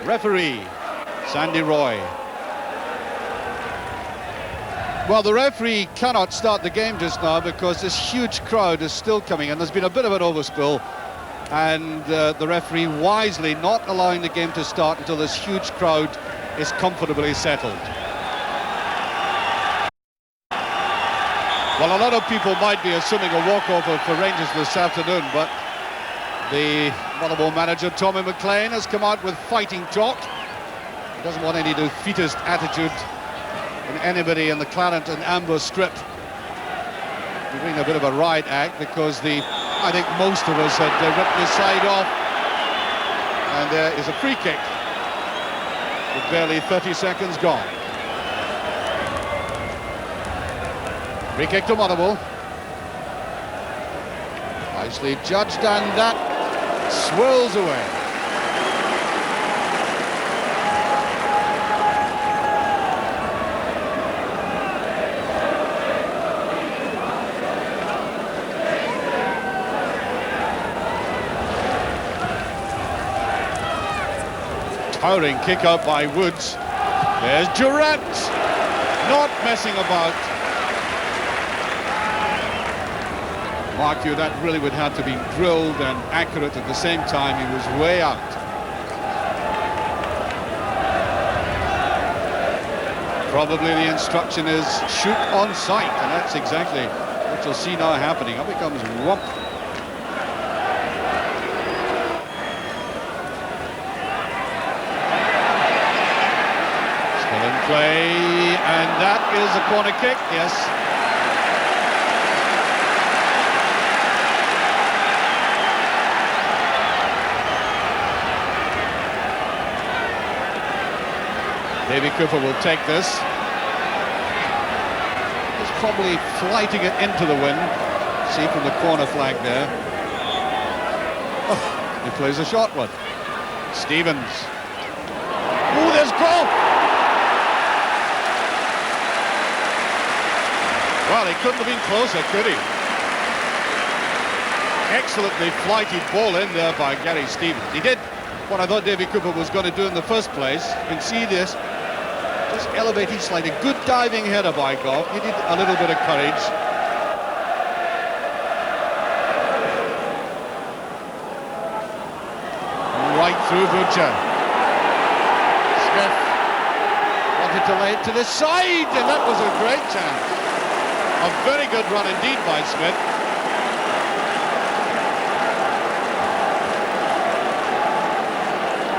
Referee, Sandy Roy. Well, the referee cannot start the game just now because this huge crowd is still coming in. There's been a bit of an overspill, and the referee wisely not allowing the game to start until this huge crowd is comfortably settled. Well, a lot of people might be assuming a walkover for Rangers this afternoon, but the Motherwell manager, Tommy McLean, has come out with fighting talk. He doesn't want any defeatist attitude in anybody in the claret and amber strip. We're doing a bit of a riot act because I think most of us had ripped the side off. And there is a free kick with barely 30 seconds gone. Free kick to Motherwell. Nicely judged, and that swirls away. Towering kick out by Woods. There's Durant, not messing about. Mark you, that really would have to be drilled and accurate at the same time. He was way out. Probably the instruction is shoot on sight, and that's exactly what you'll see now happening. Up it comes whomp. Still in play, and that is a corner kick, yes. Davy Cooper will take this. He's probably flighting it into the wind. See from the corner flag there. Oh, he plays a short one. Stevens. Oh, there's goal! Well, he couldn't have been closer, could he? Excellently flighted ball in there by Gary Stevens. He did what I thought Davy Cooper was going to do in the first place. You can see this. Just elevating slightly. Good diving header by Goff. He did a little bit of courage. Right through Butcher. Smith wanted to lay it to the side, and that was a great chance. A very good run indeed by Smith.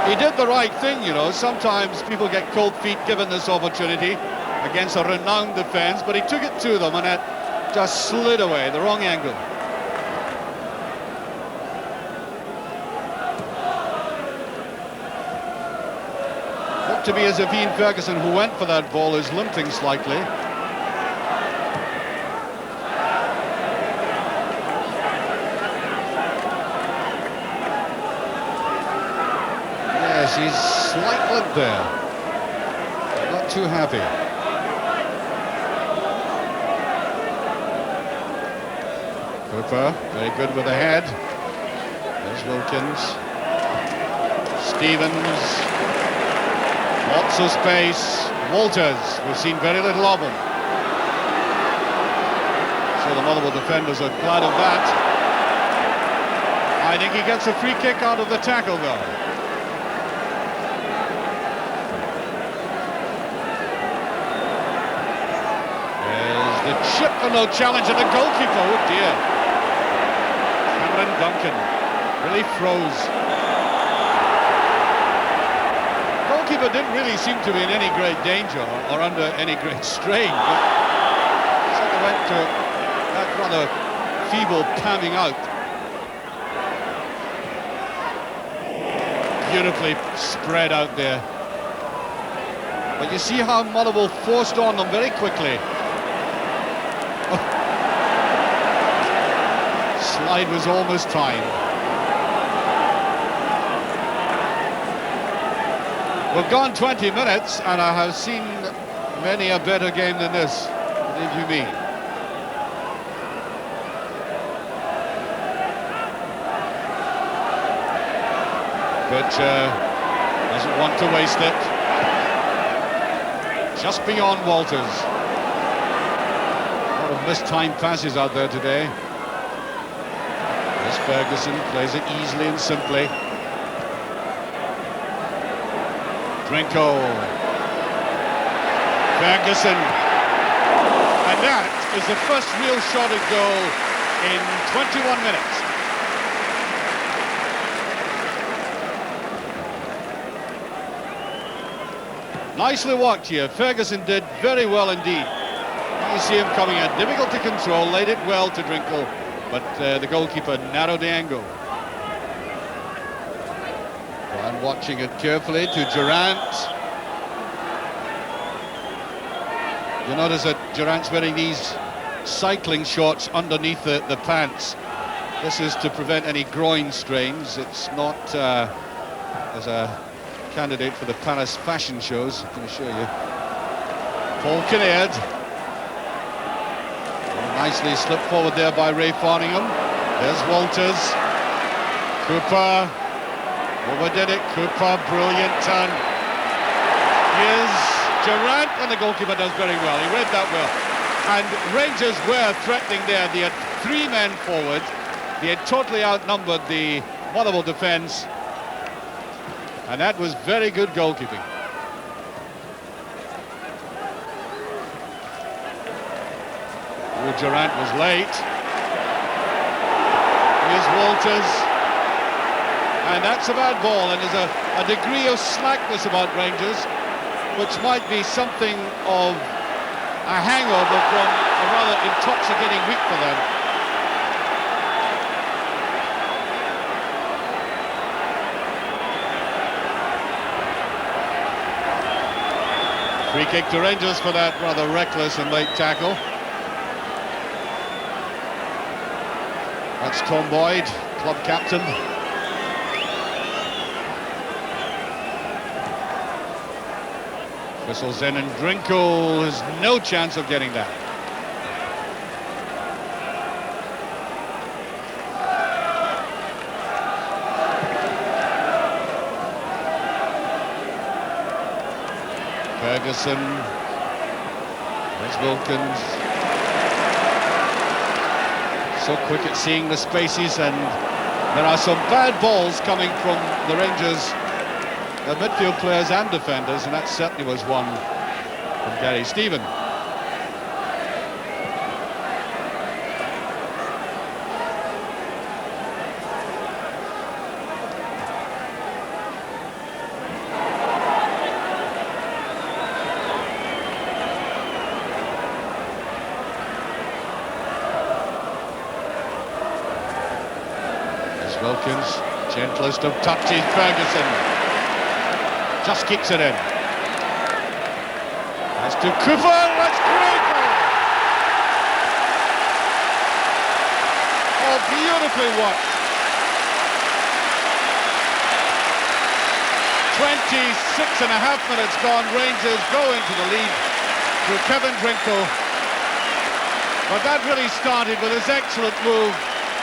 He did the right thing, you know. Sometimes people get cold feet given this opportunity against a renowned defence, but he took it to them and it just slid away, the wrong angle. Looked to be as if Ian Ferguson, who went for that ball, is limping slightly. He's slight limp there. Not too happy. Cooper, very good with the head. There's Wilkins. Stevens. Lots of space. Walters, we've seen very little of him. So the Motherwell defenders are glad of that. I think he gets a free kick out of the tackle though. The chip and no challenge, and the goalkeeper, oh dear. Cameron Duncan really froze. Goalkeeper didn't really seem to be in any great danger or under any great strain, but sort of went to that rather feeble palming out. Beautifully spread out there. But you see how Motherwell forced on them very quickly. Slide was almost time. We've gone 20 minutes and I have seen many a better game than this. Believe you me. But doesn't want to waste it. Just beyond Walters. A lot of mistimed passes out there today. As Ferguson plays it easily and simply. Drinko. Ferguson. And that is the first real shot at goal in 21 minutes. Nicely worked here. Ferguson did very well indeed. You see him coming in, difficult to control, laid it well to Drinko, but the goalkeeper narrowed the angle. And watching it carefully to Durant. You notice that Durant's wearing these cycling shorts underneath the pants. This is to prevent any groin strains. It's not as a candidate for the Paris fashion shows, I can assure you. Paul Kinnaird. Nicely slipped forward there by Ray Farningham. There's Walters. Cooper. Overdid it. Cooper, brilliant turn. Here's Durant, and the goalkeeper does very well. He read that well. And Rangers were threatening there. They had 3 men forward. They had totally outnumbered the Motherwell defence. And that was very good goalkeeping. Oh, Durant was late. Here's Walters. And that's a bad ball, and there's a degree of slackness about Rangers, which might be something of a hangover from a rather intoxicating week for them. Free kick to Rangers for that rather reckless and late tackle. That's Tom Boyd, club captain. Whistles in, and Drinko has no chance of getting that. Ferguson. There's Wilkins. So quick at seeing the spaces, and there are some bad balls coming from the Rangers, the midfield players and defenders, and that certainly was one from Gary Stephen. Wilkins, gentlest of touches, Ferguson just kicks it in. As to Cooper, that's great! Oh, beautifully worked. 26 and a half minutes gone, Rangers go into the lead through Kevin Drinko. But that really started with this excellent move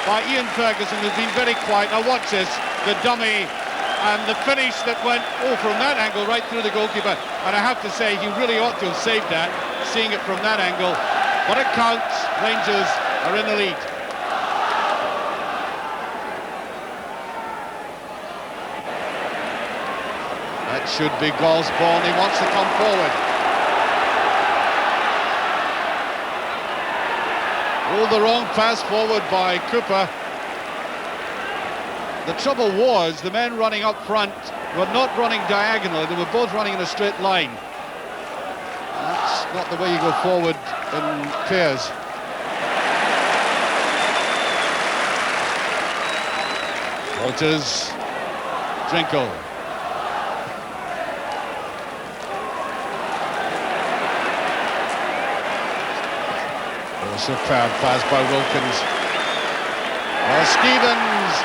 by Ian Ferguson, who's been very quiet. Now watch this, the dummy and the finish that went, from that angle right through the goalkeeper. And I have to say, he really ought to have saved that, seeing it from that angle. But it counts, Rangers are in the lead. That should be Gall's ball, and he wants to come forward. Oh, the wrong pass forward by Cooper. The trouble was, the men running up front were not running diagonally, they were both running in a straight line. That's not the way you go forward in pairs. Walters, Drinko. Superb pass by Wilkins. Well, Stevens.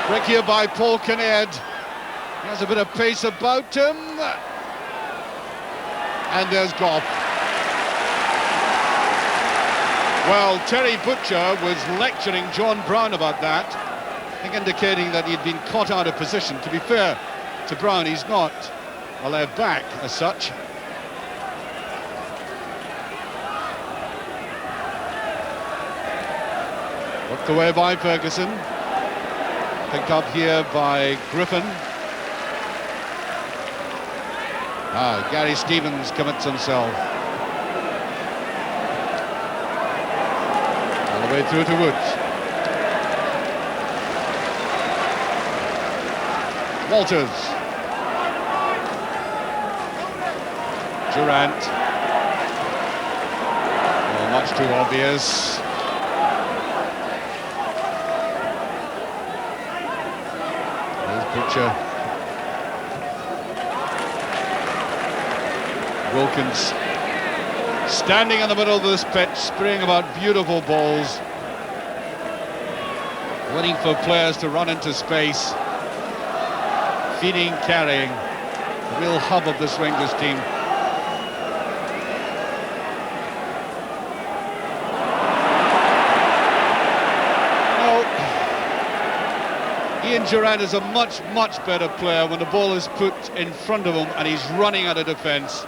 Break here by Paul Kinnaird. He has a bit of pace about him. And there's Goff. Well, Terry Butcher was lecturing John Brown about that. I think indicating that he'd been caught out of position. To be fair to Brown, he's not a left back as such. Worked away by Ferguson. Picked up here by Griffin. Gary Stevens commits himself. All the way through to Woods. Walters. Durant. Oh, much too obvious. There's Butcher. Wilkins standing in the middle of this pitch, spraying about beautiful balls, waiting for players to run into space, feeding, carrying, the real hub of this Rangers team. Ian Durant is a much, much better player when the ball is put in front of him and he's running out of defence.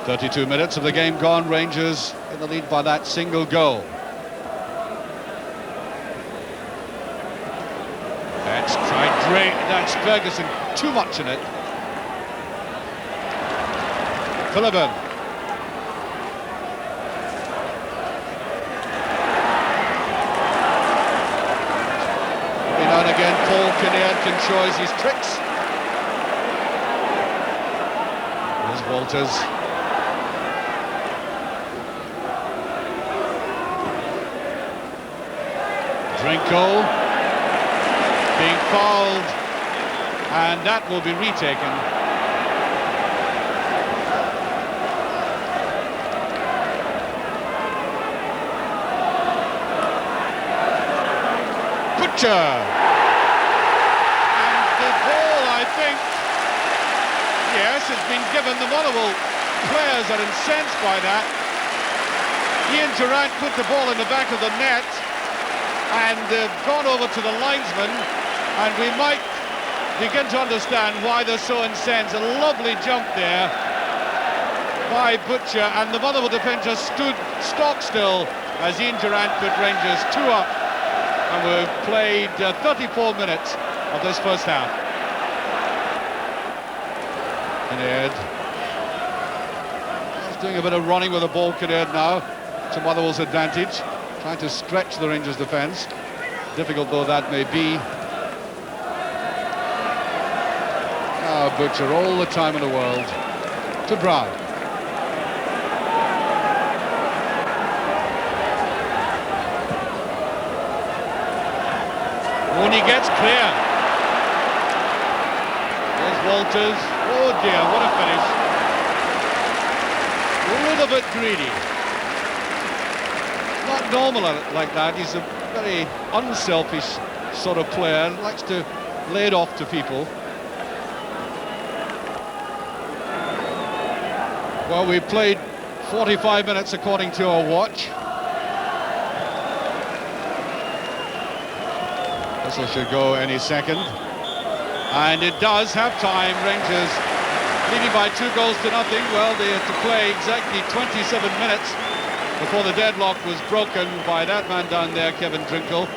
"32 minutes of the game gone, Rangers in the lead by that single goal." That's tried great, that's Ferguson, too much in it. Philibin. Every now and again, Paul Kinnear can show us his tricks. There's Walters. Drinkle being fouled, and that will be retaken. Butcher, and the ball, I think, yes, has been given. The Motherwell players are incensed by that. Ian Durant put the ball in the back of the net, and they've gone over to the linesman, and we might begin to understand why they're so incensed. A lovely jump there by Butcher, and the Motherwell defender stood stock still as Ian Durant put Rangers 2 up, and we've played 34 minutes of this first half. Kinnaird. He's doing a bit of running with the ball, Kinnaird, now, to Motherwell's advantage. Trying to stretch the Rangers' defence, difficult though that may be. Butcher, all the time in the world, to Brown. Mooney gets clear. There's Walters. Oh dear, what a finish. A little bit greedy. Not normal like that. He's a very unselfish sort of player, likes to lay it off to people. Well, we've played 45 minutes according to our watch. Whistle should go any second, and it does. Half time, Rangers leading by 2-0. Well, they had to play exactly 27 minutes before the deadlock was broken by that man down there, Kevin Drinkle.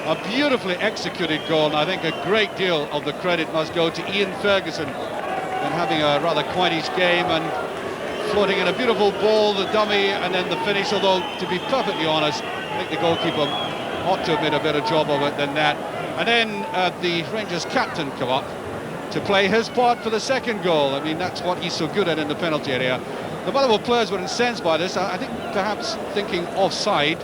A beautifully executed goal, and I think a great deal of the credit must go to Ian Ferguson in having a rather quietish game and floating in a beautiful ball, the dummy, and then the finish. Although, to be perfectly honest, I think the goalkeeper ought to have made a better job of it than that. And then the Rangers captain come up to play his part for the second goal. I mean, that's what he's so good at in the penalty area. The Motherwell players were incensed by this, I think perhaps thinking offside,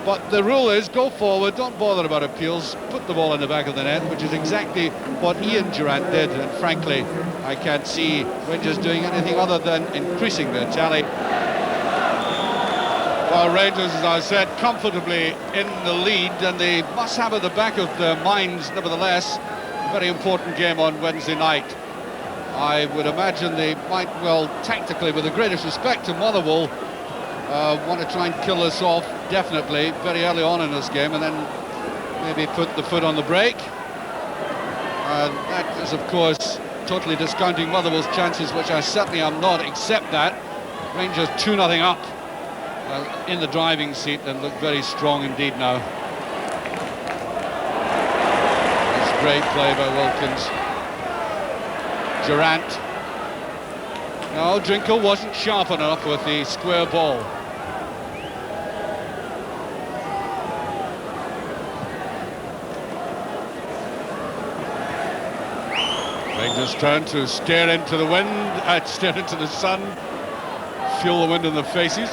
but the rule is go forward, don't bother about appeals, put the ball in the back of the net, which is exactly what Ian Durant did, and frankly, I can't see Rangers doing anything other than increasing their tally. Well, Rangers, as I said, comfortably in the lead, and they must have at the back of their minds, nevertheless, very important game on Wednesday night. I would imagine they might well, tactically, with the greatest respect to Motherwell, want to try and kill us off, definitely, very early on in this game, and then maybe put the foot on the brake. That is, of course, totally discounting Motherwell's chances, which I certainly am not, except that Rangers 2-0 up in the driving seat and look very strong indeed now. It's great play by Wilkins. Durant. No, Drinkle wasn't sharp enough with the square ball. Rangers turn to stare into the wind, stare into the sun, feel the wind in their faces.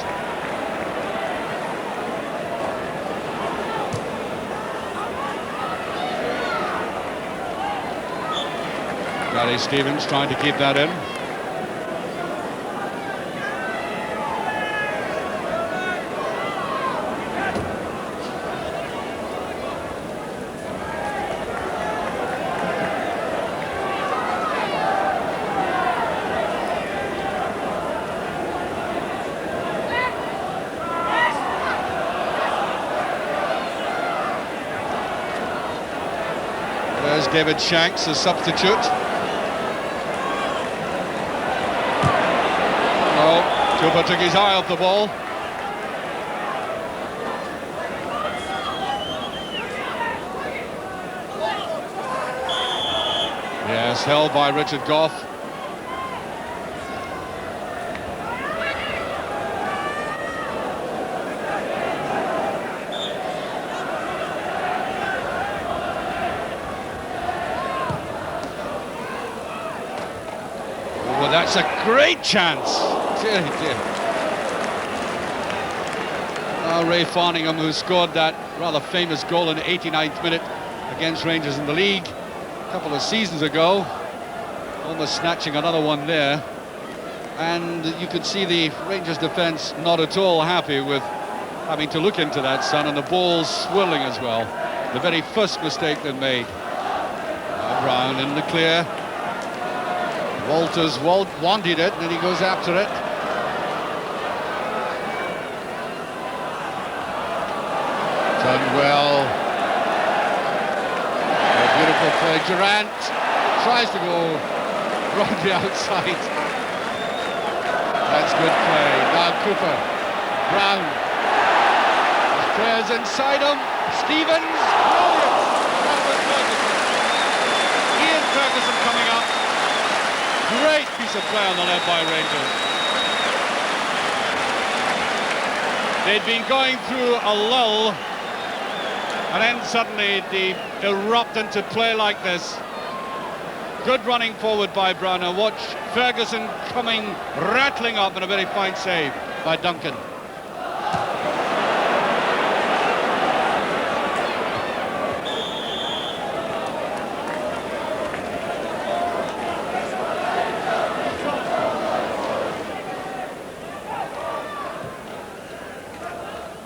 Gary Stevens trying to keep that in. There's David Shanks, a substitute. Oh, Cooper took his eye off the ball. Yes, held by Richard Gough. Well, that's a great chance. Dear, dear. Ray Farningham, who scored that rather famous goal in the 89th minute against Rangers in the league a couple of seasons ago, almost snatching another one there. And you could see the Rangers defence not at all happy with having to look into that, son, and the ball's swirling as well. The very first mistake they made. Brown in the clear. Walters wanted it, and then he goes after it. Done well. A beautiful play. Durant tries to go round the outside. That's good play. Now Cooper. Brown. His players inside him. Stevens. Brilliant. That was Ferguson. Ian Ferguson coming up. Great piece of play on the left by Rangers. They'd been going through a lull, and then suddenly they erupt into play like this. Good running forward by Brown, and watch Ferguson coming rattling up, and a very fine save by Duncan.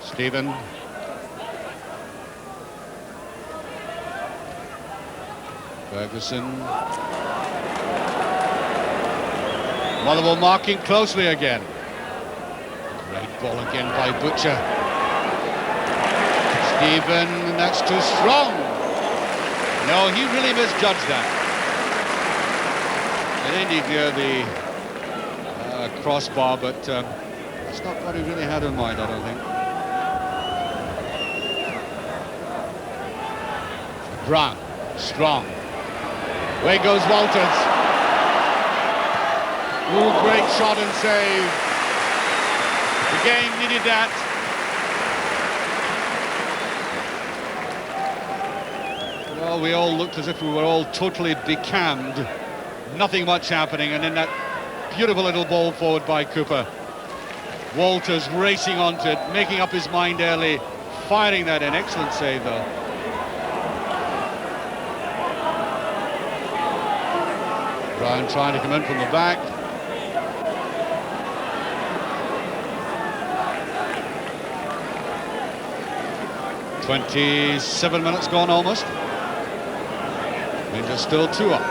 Stephen. Ferguson. Motherwell marking closely again. Great ball again by Butcher. Stephen, that's too strong. No, he really misjudged that. It ended near the crossbar, but that's not what he really had in mind, I don't think. Brown, strong. Away goes Walters. Ooh, great shot and save. The game needed that. Well, we all looked as if we were all totally becammed. Nothing much happening, and then that beautiful little ball forward by Cooper. Walters racing onto it, making up his mind early, firing that in. Excellent save, though. Brown trying to come in from the back. .27 minutes gone almost. Rangers still 2 up.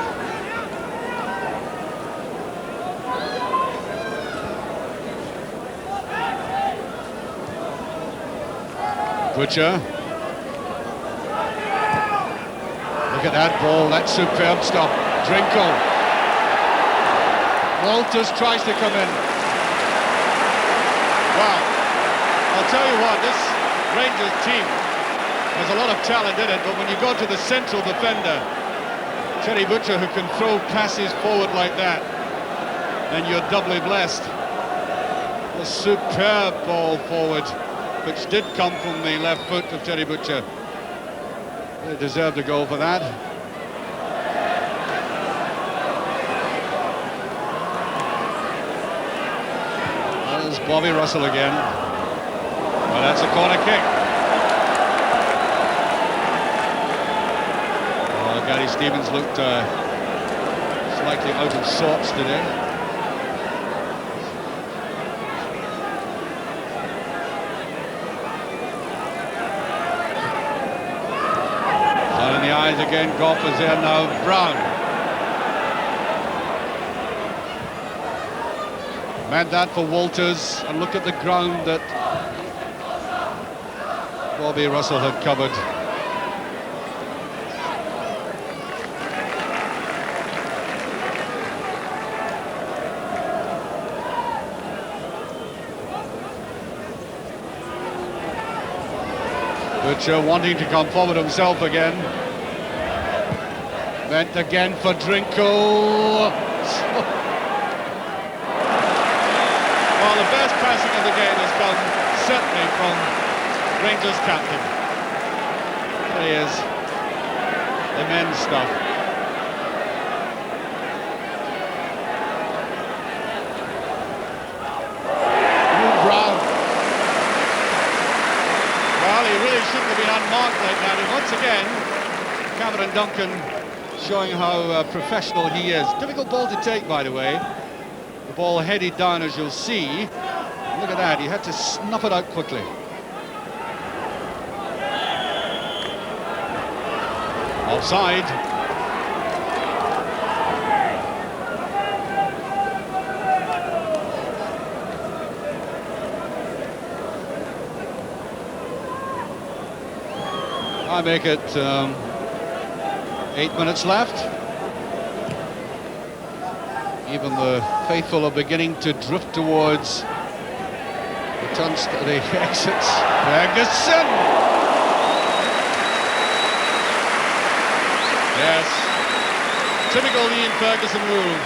Butcher. Look at that ball, that's superb stuff. Drinkle. Walters tries to come in. Wow. I'll tell you what, this Rangers team has a lot of talent in it, but when you go to the central defender, Terry Butcher, who can throw passes forward like that, then you're doubly blessed. A superb ball forward, which did come from the left foot of Terry Butcher. They deserved a goal for that. There's Bobby Russell again. Well, that's a corner kick. Well, Gary Stevens looked slightly out of sorts today. In the eyes again, Goff is there now. Brown. Meant that for Walters, and look at the ground that Bobby Russell had covered. Butcher wanting to come forward himself again. Meant again for Drinkle. Well, the best passing of the game has come certainly from Rangers captain. There he is. Immense stuff. Brown. Well, he really shouldn't have been unmarked like that. And once again, Cameron Duncan showing how professional he is. Difficult ball to take, by the way. The ball headed down, as you'll see. Look at that, he had to snuff it out quickly. Offside. I make it 8 minutes left. Even the faithful are beginning to drift towards the exits. Ferguson! Yes. Typical Ian Ferguson rule.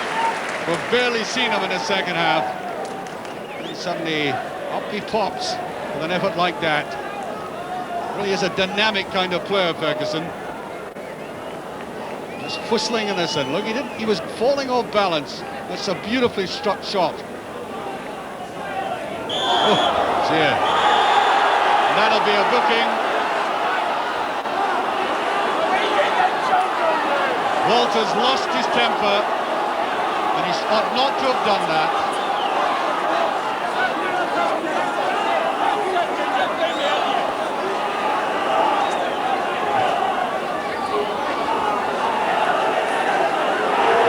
We've barely seen him in the second half. And suddenly up he pops with an effort like that. Really is a dynamic kind of player, Ferguson. Just whistling in this end. Look, he was falling off balance. That's a beautifully struck shot. Oh, dear. That'll be a booking. Walters lost his temper, and he ought not to have done that.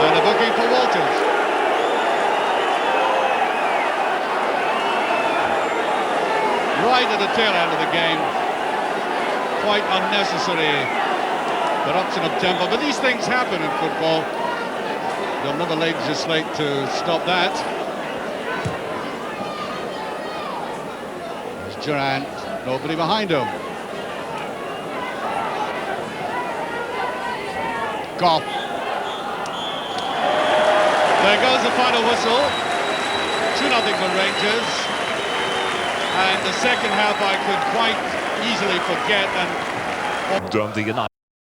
And a booking for Walters. Right at the tail end of the game. Quite unnecessary eruption of temper, but these things happen in football. You'll never legislate to stop that. There's Durant, nobody behind him. Goff. There goes the final whistle. 2-0 for Rangers. And the second half I could quite easily forget. And Dundee United.